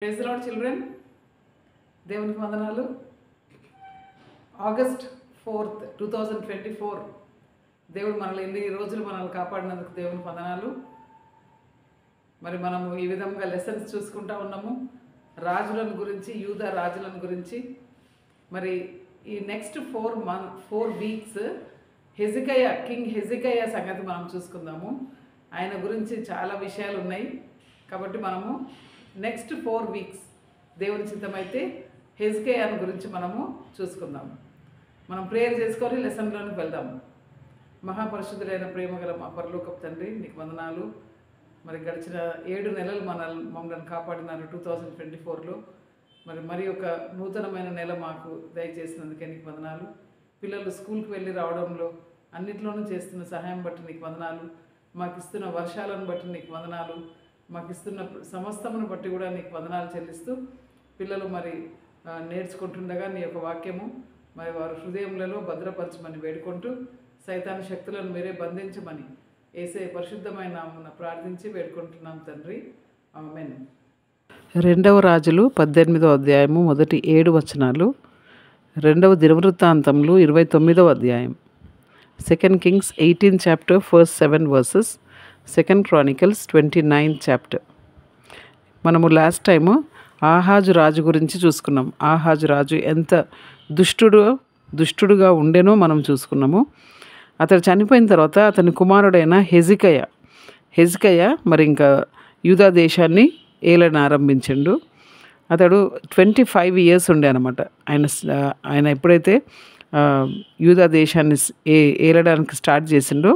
Praise the lord children. దేవునికి వందనాలు. August 4th 2024 దేవుడు మనల్ని ఎన్ని రోజులు మనల్ని కాపాడినందుకు దేవునికి వందనాలు. మరి మనము ఈ విధంగా లెసన్స్ చూసుకుంటా ఉన్నాము, రాజులను గురించి, యూదా రాజులను గురించి. మరి ఈ నెక్స్ట్ 4 వీక్స్ కింగ్ హెజికయ్య సంగతి మనం చూసుకుందాము. ఆయన గురించి చాలా విషయాలు ఉన్నాయి కాబట్టి మనము నెక్స్ట్ 4 వీక్స్ దేవుని చిత్తమైతే హెజికయ్యను గురించి మనము చూసుకుందాము. మనం ప్రేయర్ చేసుకొని లెసన్లోకి వెళ్దాము. మహాపరిశుద్ధులైన ప్రేమగల మా పరలోకపు తండ్రి, నీకు వందనాలు. మరి గడిచిన 7 నెలలు మమ్మల్ని కాపాడినారు 2024లో. మరి ఒక నూతనమైన నెల మాకు దయచేసినందుకే నీకు వందనాలు. పిల్లలు స్కూల్కి వెళ్ళి రావడంలో అన్నిట్లోనూ చేస్తున్న సహాయం బట్టి నీకు వందనాలు. మాకు ఇస్తున్న వర్షాలను బట్టి నీకు వందనాలు. మాకు ఇస్తున్న సమస్తమును బట్టి కూడా నీకు వందనాలు చెల్లిస్తూ, పిల్లలు మరి నేర్చుకుంటుండగా నీ యొక్క వాక్యము మరి వారి హృదయములలో భద్రపరచమని వేడుకుంటూ, సైతాను శక్తులను మీరే బంధించమని యేసే పరిశుద్ధమైన నామమున ప్రార్థించి వేడుకుంటున్నాం తండ్రి, ఆమేన్. 2వ రాజులు 18వ అధ్యాయము మొదటి 7 వచనాలు, 2వ దినవృత్తాంతములు 29వ అధ్యాయం, 2 Kings 18 chapter first 7 verses, 2 Chronicles 29th chapter. మనము లాస్ట్ టైము ఆహాజు రాజు గురించి చూసుకున్నాం. ఆహాజు రాజు ఎంత దుష్టుడుగా ఉండేనో మనం చూసుకున్నాము. అతడు చనిపోయిన తర్వాత అతని కుమారుడైన హెజికయ్య మరి ఇంకా యూదా దేశాన్ని ఏలన ఆరంభించిండు. అతడు 25 years ఉండే అనమాట. ఆయన ఎప్పుడైతే యూదా దేశాన్ని ఏలడానికి స్టార్ట్ చేసిండో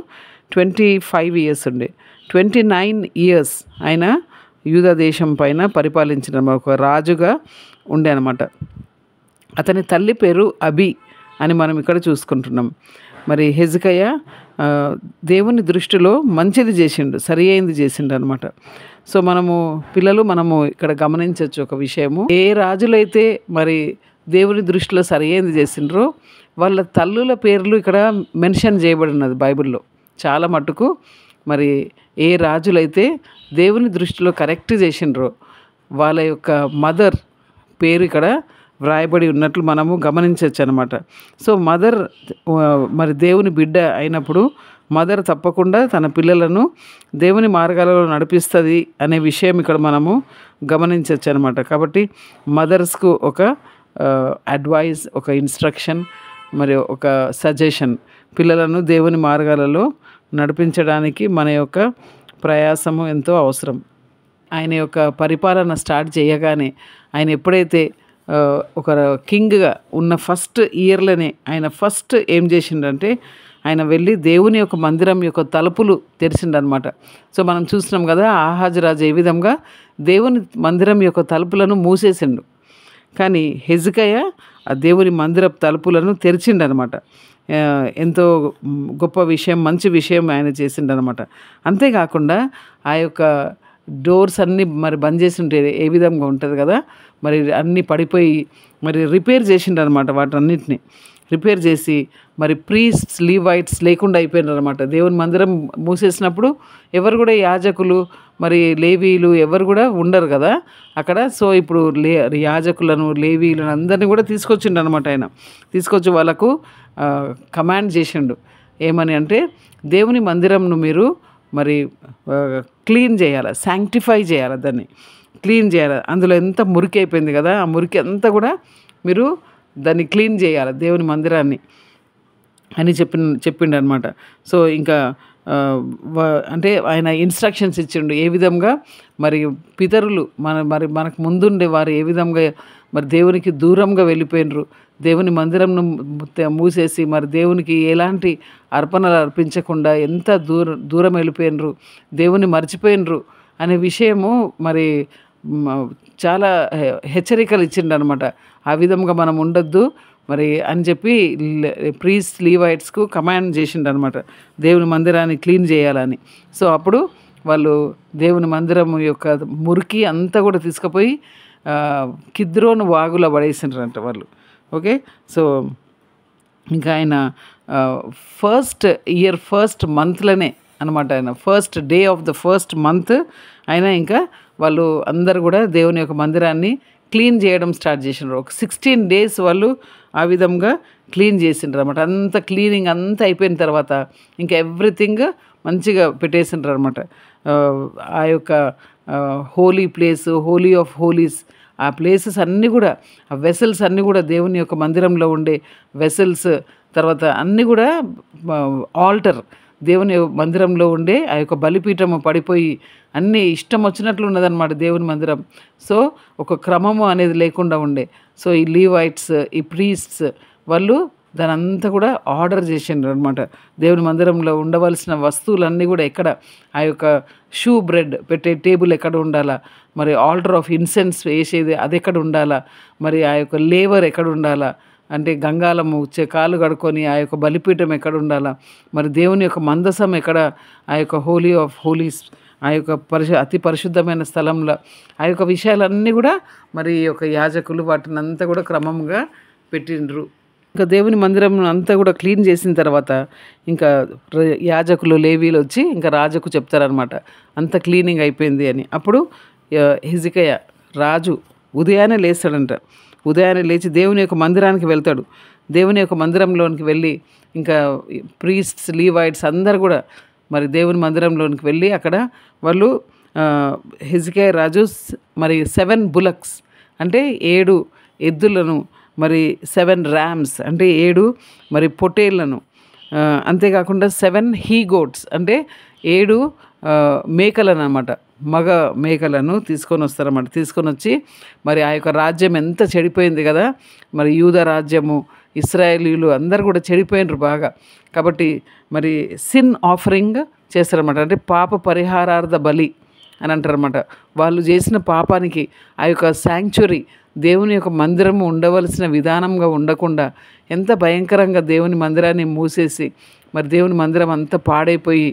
25 years ఉండే. 29 years ఆయన యూదా దేశం పైన పరిపాలించిన ఒక రాజుగా ఉండే అనమాట. అతని తల్లి పేరు అబి అని మనం ఇక్కడ చూసుకుంటున్నాం. మరి హెజికయ్య దేవుని దృష్టిలో మంచిది చేసిండు, సరి అయింది చేసిండు అనమాట. సో మనము ఇక్కడ గమనించవచ్చు ఒక విషయము. ఏ రాజులైతే మరి దేవుని దృష్టిలో సరి అయింది చేసిండ్రో వాళ్ళ తల్లుల పేర్లు ఇక్కడ మెన్షన్ చేయబడినది బైబిల్లో చాలా మట్టుకు. మరి ఏ రాజులైతే దేవుని దృష్టిలో కరెక్ట్ చేసిండ్రో వాళ్ళ యొక్క మదర్ పేరు ఇక్కడ వ్రాయబడి ఉన్నట్లు మనము గమనించవచ్చు అనమాట. సో మదర్ మరి దేవుని బిడ్డ అయినప్పుడు మదర్ తప్పకుండా తన పిల్లలను దేవుని మార్గాలలో నడిపిస్తుంది అనే విషయం ఇక్కడ మనము గమనించవచ్చు అనమాట. కాబట్టి మదర్స్కు ఒక అడ్వైస్, ఒక ఇన్స్ట్రక్షన్, మరి ఒక సజెషన్, పిల్లలను దేవుని మార్గాలలో నడిపించడానికి మన యొక్క ప్రయాసము ఎంతో అవసరం. ఆయన యొక్క పరిపాలన స్టార్ట్ చేయగానే ఆయన ఎప్పుడైతే ఒక కింగ్గా ఉన్న ఫస్ట్ ఇయర్లోనే ఆయన ఫస్ట్ ఏం చేసిండంటే ఆయన వెళ్ళి దేవుని యొక్క మందిరం యొక్క తలుపులు తెరిచిండనమాట. సో మనం చూసినాం కదా, ఆహాజు రాజు ఏ విధంగా దేవుని మందిరం యొక్క తలుపులను మూసేసిండు, కానీ హెజికయ్య ఆ దేవుని మందిర తలుపులను తెరిచిండనమాట. ఎంతో గొప్ప విషయం, మంచి విషయం ఆయన చేసిండనమాట. అంతేకాకుండా ఆ యొక్క డోర్స్ అన్నీ మరి బంద్ చేసి ఉంటే ఏ విధంగా ఉంటుంది కదా, మరి అన్నీ పడిపోయి మరి రిపేర్ చేసిండనమాట. వాటన్నిటిని రిపేర్ చేసి మరి ప్రీస్ట్స్, లీవైట్స్ లేకుండా అయిపోయినారు అనమాట. దేవుని మందిరం మూసేసినప్పుడు ఎవరు కూడా యాజకులు, మరి లేవీలు ఎవరు కూడా ఉండరు కదా అక్కడ. సో ఇప్పుడు యాజకులను, లేవీలను అందరినీ కూడా తీసుకొచ్చిండు అనమాట. ఆయన తీసుకొచ్చి వాళ్ళకు కమాండ్ చేసిండు. ఏమని అంటే, దేవుని మందిరంను మీరు మరి క్లీన్ చేయాలి, శాంక్టిఫై చేయాలి, దాన్ని క్లీన్ చేయాలి. అందులో ఎంత మురికి అయిపోయింది కదా, ఆ మురికి అంతా కూడా మీరు దాన్ని క్లీన్ చేయాలి, దేవుని మందిరాన్ని అని చెప్పిండు అనమాట. సో ఇంకా అంటే ఆయన ఇన్స్ట్రక్షన్స్ ఇచ్చిండు ఏ విధంగా మరి పితరులు మనకు ముందుండే వారు ఏ విధంగా మరి దేవునికి దూరంగా వెళ్ళిపోయినరు, దేవుని మందిరంను మూసేసి మరి దేవునికి ఎలాంటి అర్పణలు అర్పించకుండా ఎంత దూరం వెళ్ళిపోయినరు, దేవుని మర్చిపోయినరు అనే విషయము మరి చాలా హెచ్చరికలు ఇచ్చిండు అనమాట. ఆ విధంగా మనం ఉండొద్దు మరి అని చెప్పి ప్రీస్ట్, లీవైట్స్కు కమాండ్ చేసిండు అనమాట, దేవుని మందిరాన్ని క్లీన్ చేయాలని. సో అప్పుడు వాళ్ళు దేవుని మందిరం యొక్క మురికి అంతా కూడా తీసుకుపోయి కిద్రోను వాగులో పడేసిండ్రంట వాళ్ళు. ఓకే, సో ఇంకా ఆయన ఫస్ట్ మంత్లోనే అనమాట, ఆయన first day of the first month ఆయన ఇంకా వాళ్ళు అందరు కూడా దేవుని యొక్క మందిరాన్ని క్లీన్ చేయడం స్టార్ట్ చేసినారు. ఒక 16 days వాళ్ళు ఆ విధంగా క్లీన్ చేసిండ్రు అనమాట. అంత క్లీనింగ్ అంతా అయిపోయిన తర్వాత ఇంకా ఎవ్రీథింగ్ మంచిగా పెట్టేసిండ్రు అనమాట. ఆ యొక్క holy place, holy of holies, ఆ ప్లేసెస్ అన్నీ కూడా, ఆ వెసల్స్ అన్నీ కూడా, దేవుని యొక్క మందిరంలో ఉండే వెసల్స్, తర్వాత అన్నీ కూడా ఆల్టర్, దేవుని మందిరంలో ఉండే ఆ యొక్క బలిపీఠము పడిపోయి అన్నీ ఇష్టం వచ్చినట్లు ఉన్నదన్నమాట దేవుని మందిరం. సో ఒక క్రమము అనేది లేకుండా ఉండే. సో ఈ లీవైట్స్, ఈ ప్రీస్ట్స్ వాళ్ళు దాని అంతా కూడా ఆర్డర్ చేసిండ్రు అనమాట. దేవుని మందిరంలో ఉండవలసిన వస్తువులన్నీ కూడా ఎక్కడ, ఆ యొక్క షూ బ్రెడ్ పెట్టే టేబుల్ ఎక్కడ ఉండాలా, మరి ఆల్టర్ ఆఫ్ ఇన్సెన్స్ వేసేది అది ఎక్కడ ఉండాలా, మరి ఆ యొక్క లేవర్ ఎక్కడ ఉండాలా, అంటే గంగాలము కాలు కడుక్కొని ఆ యొక్క బలిపీఠం ఎక్కడ ఉండాలా, మరి దేవుని యొక్క మందసం ఎక్కడ, ఆ యొక్క హోలీ ఆఫ్ హోలీస్, ఆ యొక్క అతి పరిశుద్ధమైన స్థలంలో ఆ యొక్క విషయాలన్నీ కూడా మరి ఈ యొక్క యాజకులు వాటిని అంతా కూడా క్రమంగా పెట్టిండ్రు. ఇంకా దేవుని మందిరం అంతా కూడా క్లీన్ చేసిన తర్వాత ఇంకా యాజకులు, లేవీలు వచ్చి ఇంకా రాజుకు చెప్తారనమాట అంత క్లీనింగ్ అయిపోయింది అని. అప్పుడు హిజ్కియా రాజు ఉదయాన్నే లేస్తాడంట. ఉదయాన్నే లేచి దేవుని యొక్క మందిరానికి వెళ్తాడు. దేవుని యొక్క మందిరంలోనికి వెళ్ళి ఇంకా ప్రీస్ట్స్, లీవైట్స్ అందరు కూడా మరి దేవుని మందిరంలోనికి వెళ్ళి అక్కడ వాళ్ళు హిజ్కియా రాజు మరి 7 bullocks అంటే 7 ఎద్దులను, మరి 7 rams అంటే 7 మరి పొట్టేళ్లను, అంతేకాకుండా 7 he goats అంటే 7 మేకలను అనమాట, మగ మేకలను తీసుకొని వస్తారన్నమాట. తీసుకొని వచ్చి మరి ఆ యొక్క రాజ్యం ఎంత చెడిపోయింది కదా, మరి యూద రాజ్యము, ఇశ్రాయేలీలు అందరు కూడా చెడిపోయినరు బాగా. కాబట్టి మరి సిన్ ఆఫరింగ్ చేస్తారన్నమాట, అంటే పాప పరిహారార్థ బలి అని అంటారన్నమాట. వాళ్ళు చేసిన పాపానికి ఆ యొక్క శాంక్చురీ, దేవుని యొక్క మందిరము ఉండవలసిన విధానంగా ఉండకుండా ఎంత భయంకరంగా దేవుని మందిరాన్ని మూసేసి మరి దేవుని మందిరం అంతా పాడైపోయి,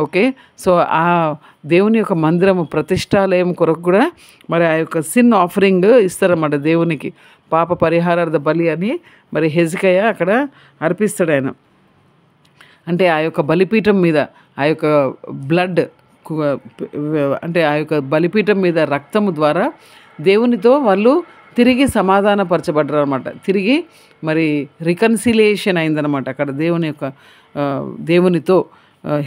ఓకే, సో ఆ దేవుని యొక్క మందిరము ప్రతిష్టాలయం కొరకు కూడా మరి ఆ యొక్క సిన్ ఆఫరింగ్ ఇస్తారన్నమాట దేవునికి, పాప పరిహారార్థ బలి అని మరి హిజ్కియా అక్కడ అర్పిస్తాడు ఆయన. అంటే ఆ యొక్క బలిపీఠం మీద ఆ యొక్క బ్లడ్, అంటే ఆ యొక్క బలిపీఠం మీద రక్తము ద్వారా దేవునితో వాళ్ళు తిరిగి సమాధానపరచబడ్డారు అనమాట. తిరిగి మరి రికన్సిలియేషన్ అయిందనమాట అక్కడ దేవునితో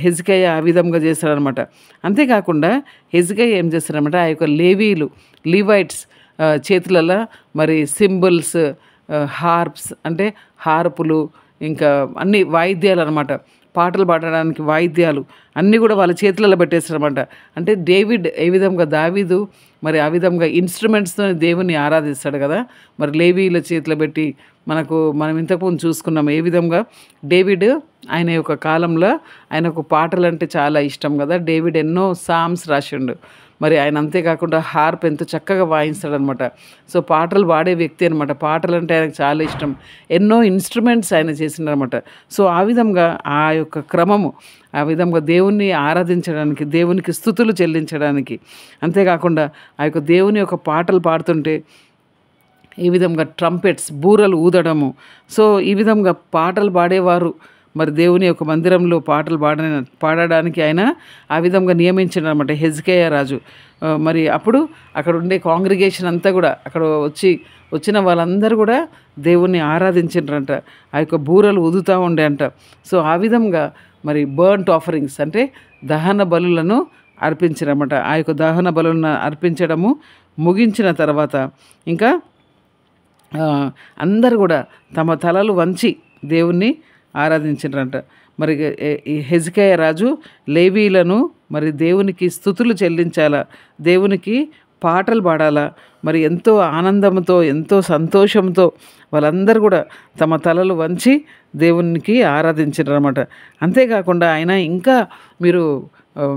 హిజ్కియా ఆ విధంగా చేస్తాడనమాట. అంతేకాకుండా హిజ్కియా ఏం చేస్తారనమాట, ఆ యొక్క లీవైట్స్ చేతులలో మరి సింబల్స్, హార్ప్స్ అంటే హార్పులు, ఇంకా అన్ని వాయిద్యాలు అనమాట, పాటలు పాడడానికి వాయిద్యాలు అన్నీ కూడా వాళ్ళ చేతులలో పెట్టేస్తారన్నమాట. అంటే డేవిడ్ ఏ విధంగా, దావీదు మరి ఆ విధంగా ఇన్స్ట్రుమెంట్స్తో దేవుని ఆరాధిస్తాడు కదా, మరి లేవీల చేతిలో పెట్టి మనం ఇంతకుముందు చూసుకున్నాం ఏ విధంగా డేవిడ్ ఆయన యొక్క కాలంలో ఆయనకు పాటలు అంటే చాలా ఇష్టం కదా. డేవిడ్ ఎన్నో సామ్స్ రాసిండు. మరి ఆయన అంతేకాకుండా హార్ప్ ఎంతో చక్కగా వాయిస్తాడనమాట. సో పాటలు పాడే వ్యక్తి అనమాట. పాటలు అంటే ఆయనకు చాలా ఇష్టం. ఎన్నో ఇన్స్ట్రుమెంట్స్ ఆయన చేసిండనమాట. సో ఆ విధంగా ఆ యొక్క క్రమము, ఆ విధంగా దేవుణ్ణి ఆరాధించడానికి, దేవునికి స్తుతులు చెల్లించడానికి, అంతేకాకుండా ఆ యొక్క దేవుని యొక్క పాటలు పాడుతుంటే ఈ విధంగా ట్రంపెట్స్, బూరలు ఊదడము. సో ఈ విధంగా పాటలు పాడేవారు మరి దేవుని యొక్క మందిరంలో పాటలు పాడడానికి ఆయన ఆ విధంగా నియమించాడు అనమాట హిజ్కియా రాజు. మరి అప్పుడు అక్కడ ఉండే కాంగ్రిగేషన్ అంతా కూడా అక్కడ వచ్చిన వాళ్ళందరూ కూడా దేవుణ్ణి ఆరాధించారంట. ఆ యొక్క బూరలు ఊదుతూ ఉండే అంట. సో ఆ విధంగా మరి బర్న్ట్ ఆఫరింగ్స్ అంటే దహన బలులను అర్పించారన్నమాట. ఆ యొక్క దహన బలులను అర్పించడము ముగించిన తర్వాత ఇంకా అందరు కూడా తమ తలలు వంచి దేవుణ్ణి ఆరాధించారంట. మరి ఈ హిజ్కియా రాజు లేవీలను మరి దేవునికి స్తుతులు చెల్లించాలా, దేవునికి పాటలు పాడాలా, మరి ఎంతో ఆనందంతో, ఎంతో సంతోషంతో వాళ్ళందరూ కూడా తమ తలలు వంచి దేవునికి ఆరాధించారన్నమాట. అంతేకాకుండా ఆయన ఇంకా మీరు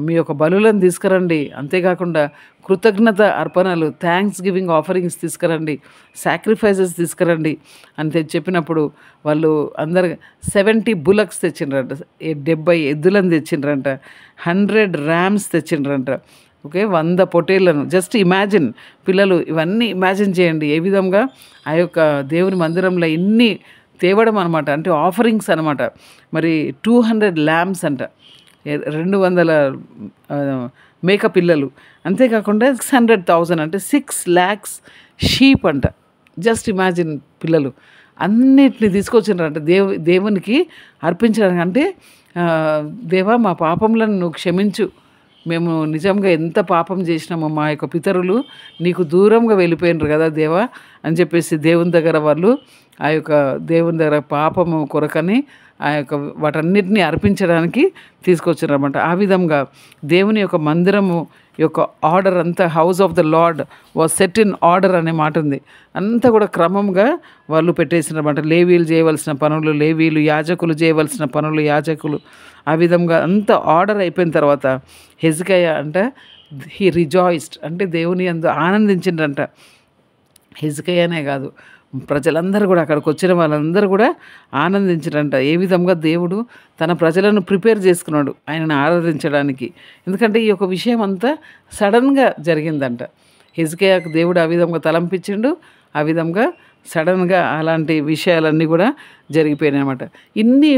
మీ యొక్క బలులను తీసుకురండి, అంతేకాకుండా కృతజ్ఞత అర్పణలు, థ్యాంక్స్ గివింగ్ ఆఫరింగ్స్ తీసుకురండి, సాక్రిఫైసెస్ తీసుకురండి అని చెప్పినప్పుడు వాళ్ళు అందరు 70 bullocks తెచ్చిండ్రంట, 70 ఎద్దులను తెచ్చిండ్రంట, 100 rams తెచ్చిండ్రంట, ఓకే, 100 పొట్టేళ్లను. జస్ట్ ఇమాజిన్ పిల్లలు, ఇవన్నీ ఇమాజిన్ చేయండి ఏ విధంగా ఆ యొక్క దేవుని మందిరంలో ఇన్ని తేవడం అనమాట. అంటే ఆఫరింగ్స్ అనమాట. మరి 200 lambs అంట, 200 మేక పిల్లలు, అంతేకాకుండా 600,000 అంటే 6 lakhs షీప్ అంట. జస్ట్ ఇమాజిన్ పిల్లలు అన్నిటిని తీసుకొచ్చినారంట దేవునికి అర్పించడానికి. అంటే దేవా మా పాపములను నువ్వు క్షమించు, మేము నిజంగా ఎంత పాపం చేసినామో, మా యొక్క పితరులు నీకు దూరంగా వెళ్ళిపోయినారు కదా దేవా అని చెప్పేసి దేవుని దగ్గర వాళ్ళు ఆ యొక్క దేవుని దగ్గర పాపము కొరకని ఆ యొక్క వాటన్నిటిని అర్పించడానికి తీసుకొచ్చారన్నమాట. ఆ విధంగా దేవుని యొక్క మందిరము యొక్క ఆర్డర్ అంతా, house of the lord was set in order అనే మాట ఉంది. అంతా కూడా క్రమంగా వాళ్ళు పెట్టేసినమాట. లేవీలు చేయవలసిన పనులు లేవీలు, యాజకులు చేయవలసిన పనులు యాజకులు, ఆ విధంగా అంత ఆర్డర్ అయిపోయిన తర్వాత హెజ్కియా అంట హీ రిజాయిస్డ్, అంటే దేవుని యందు ఆనందించిండ్రంట. హెజ్కియానే కాదు, ప్రజలందరూ కూడా, అక్కడికి వచ్చిన వాళ్ళందరూ కూడా ఆనందించారంట. ఏ విధంగా దేవుడు తన ప్రజలను ప్రిపేర్ చేసుకున్నాడు ఆయనను ఆరాధించడానికి. ఎందుకంటే ఈ యొక్క విషయం అంతా సడన్గా జరిగిందంట. హెజ్కియాకు దేవుడు ఆ విధంగా తలంపించిండు, ఆ విధంగా సడన్గా అలాంటి విషయాలన్నీ కూడా జరిగిపోయినాయి అన్నమాట. ఇన్ని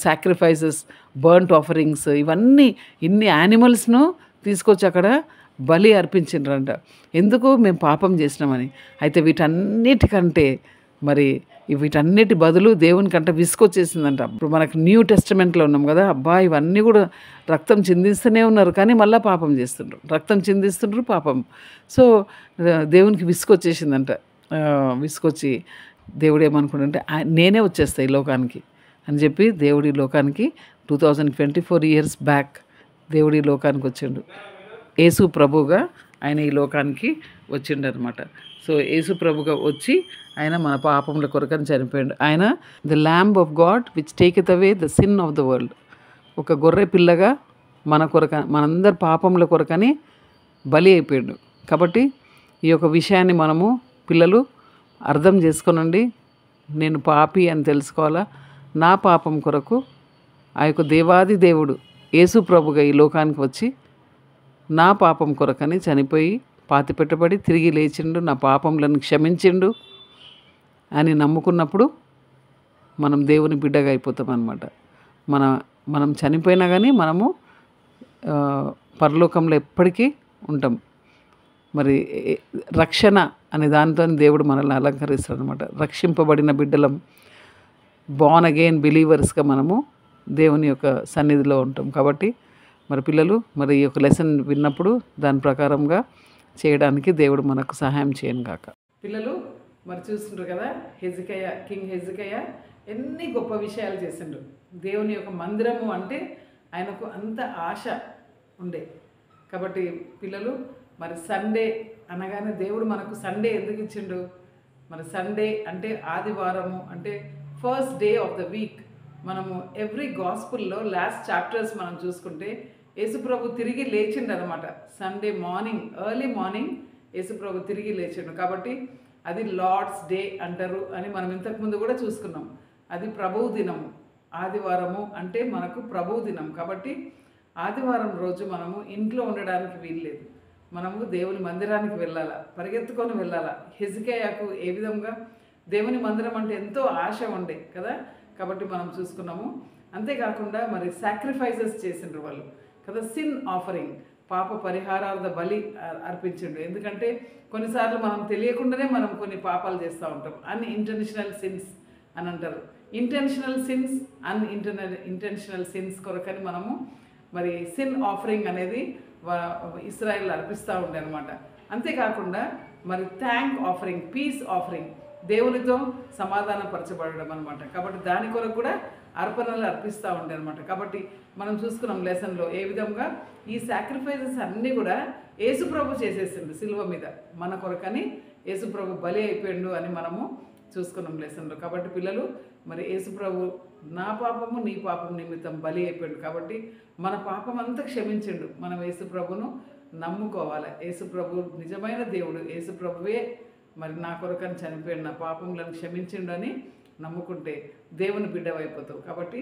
సాక్రిఫైసెస్, బర్న్ట్ ఆఫరింగ్స్, ఇవన్నీ ఇన్ని యానిమల్స్ను తీసుకొచ్చి అక్కడ బలి అర్పించిండ్రంట. ఎందుకు? మేము పాపం చేసినామని. అయితే వీటన్నిటికంటే మరి వీటన్నిటి బదులు దేవునికంట విసుకొచ్చేసిందంట. ఇప్పుడు మనకు న్యూ టెస్టమెంట్లో ఉన్నాం కదా, అబ్బా ఇవన్నీ కూడా రక్తం చిందిస్తూనే ఉన్నారు కానీ మళ్ళీ పాపం చేస్తుండ్రు, రక్తం చిందిస్తుండ్రు పాపం. సో దేవునికి విసుకొచ్చేసిందంట. విసుకొచ్చి దేవుడు ఏమనుకుంటే నేనే వచ్చేస్తా ఈ లోకానికి అని చెప్పి దేవుడి లోకానికి 2024 years బ్యాక్ దేవుడి లోకానికి వచ్చిండు. యేసు ప్రభుగా ఆయన ఈ లోకానికి వచ్చిండు అనమాట. సో యేసు ప్రభుగా వచ్చి ఆయన మన పాపముల కొరకని చనిపోయాడు. ఆయన the lamb of God which taketh away the sin of the world. ఒక గొర్రె పిల్లగా మన కొరక, మనందరి పాపముల కొరకని బలి అయిపోయాడు. కాబట్టి ఈ యొక్క విషయాన్ని మనము పిల్లలు అర్థం చేసుకోనండి. నేను పాపి అని తెలుసుకోవాలా. నా పాపం కొరకు ఆ యొక్క దేవాది దేవుడు యేసు ప్రభుగా ఈ లోకానికి వచ్చి నా పాపం కొరకని చనిపోయి పాతిపెట్టబడి తిరిగి లేచిండు, నా పాపములను క్షమించిండు అని నమ్ముకున్నప్పుడు మనం దేవుని బిడ్డగా అయిపోతాం అన్నమాట. మనం చనిపోయినా కానీ మనము పరలోకంలో ఎప్పటికీ ఉంటాం. మరి రక్షణ అనే దానితో దేవుడు మనల్ని అలంకరిస్తాడు అనమాట. రక్షింపబడిన బిడ్డలం, బోర్న్ అగైన్ బిలీవర్స్గా మనము దేవుని యొక్క సన్నిధిలో ఉంటాం. కాబట్టి మరి పిల్లలు మరి ఈ యొక్క లెసన్ విన్నప్పుడు దాని ప్రకారంగా చేయడానికి దేవుడు మనకు సహాయం చేయను గాక. పిల్లలు మరి చూస్తుండ్రు కదా, కింగ్ హెజ్కియా ఎన్ని గొప్ప విషయాలు చేసిండ్రు. దేవుని యొక్క మందిరము అంటే ఆయనకు అంత ఆశ ఉండే. కాబట్టి పిల్లలు మరి సండే అనగానే దేవుడు మనకు సండే ఎందుకు ఇచ్చిండు? మరి సండే అంటే ఆదివారము, అంటే first day of the week. మనము ఎవ్రీ గాస్పుల్లో లాస్ట్ చాప్టర్స్ మనం చూసుకుంటే యేసుప్రభు తిరిగి లేచిండు అనమాట. సండే మార్నింగ్, ఎర్లీ మార్నింగ్ యేసుప్రభు తిరిగి లేచిండు. కాబట్టి అది లార్డ్స్ డే అంటారు అని మనం ఇంతకుముందు కూడా చూసుకున్నాం. అది ప్రభువు దినము. ఆదివారము అంటే మనకు ప్రభువు దినం. కాబట్టి ఆదివారం రోజు మనము ఇంట్లో ఉండడానికి వీల్లేదు. మనము దేవుని మందిరానికి వెళ్ళాలా, పరిగెత్తుకొని వెళ్ళాలా. హెజ్కియాకు ఏ విధంగా దేవుని మందిరం అంటే ఎంతో ఆశ ఉండే కదా. కాబట్టి మనం చూసుకున్నాము. అంతేకాకుండా మరి సాక్రిఫైసెస్ చేసిండ్రు వాళ్ళు కదా. సిన్ ఆఫరింగ్, పాప పరిహారార్థ బలి అర్పించిండు. ఎందుకంటే కొన్నిసార్లు మనం తెలియకుండానే మనం కొన్ని పాపాలు చేస్తూ ఉంటాం. అన్ఇంటెన్షనల్ సిన్స్ అని అంటారు. ఇంటెన్షనల్ సిన్స్, ఇంటెన్షనల్ సిన్స్ కొరకని మనము మరి సిన్ ఆఫరింగ్ అనేది ఇస్రాయేల్ అర్పిస్తూ ఉండే అనమాట. అంతేకాకుండా మరి థ్యాంక్ ఆఫరింగ్, పీస్ ఆఫరింగ్, దేవునితో సమాధానపరచబడడం అనమాట. కాబట్టి దాని కొరకు కూడా అర్పణలు అర్పిస్తూ ఉండే అనమాట. కాబట్టి మనం చూసుకున్నాం లెసన్లో ఏ విధంగా ఈ సాక్రిఫైసెస్ అన్నీ కూడా యేసుప్రభు చేసేసిండు సిలువ మీద. మన కొరకని యేసుప్రభు బలి అయిపోయిండు అని మనము చూసుకున్నాం లెసన్లో. కాబట్టి పిల్లలు మరి యేసుప్రభు నా పాపము నీ పాపం నిమిత్తం బలి అయిపోయిండు. కాబట్టి మన పాపం అంతా క్షమించిండు. మనం యేసుప్రభును నమ్ముకోవాలి. యేసుప్రభు నిజమైన దేవుడు. యేసుప్రభువే మరి నా కొరకని చనిపోయాడు, నా పాపములను క్షమించిండు అని నమ్ముకుంటే దేవుని బిడ్డవైపోతావు. కాబట్టి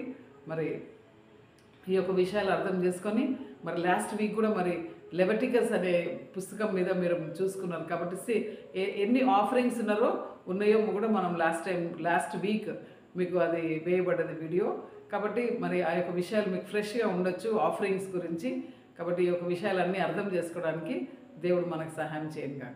మరి ఈ యొక్క విషయాలు అర్థం చేసుకొని మరి లాస్ట్ వీక్ కూడా మరి లెవిటికస్ అనే పుస్తకం మీద మీరు చూసుకున్నారు. కాబట్టి ఎన్ని ఆఫరింగ్స్ ఉన్నాయో కూడా మనం లాస్ట్ వీక్ మీకు అది వేయబడ్డది వీడియో. కాబట్టి మరి ఆ యొక్క విషయాలు మీకు ఫ్రెష్గా ఉండొచ్చు ఆఫరింగ్స్ గురించి. కాబట్టి ఈ యొక్క విషయాలన్నీ అర్థం చేసుకోవడానికి దేవుడు మనకు సహాయం చేయను కాక.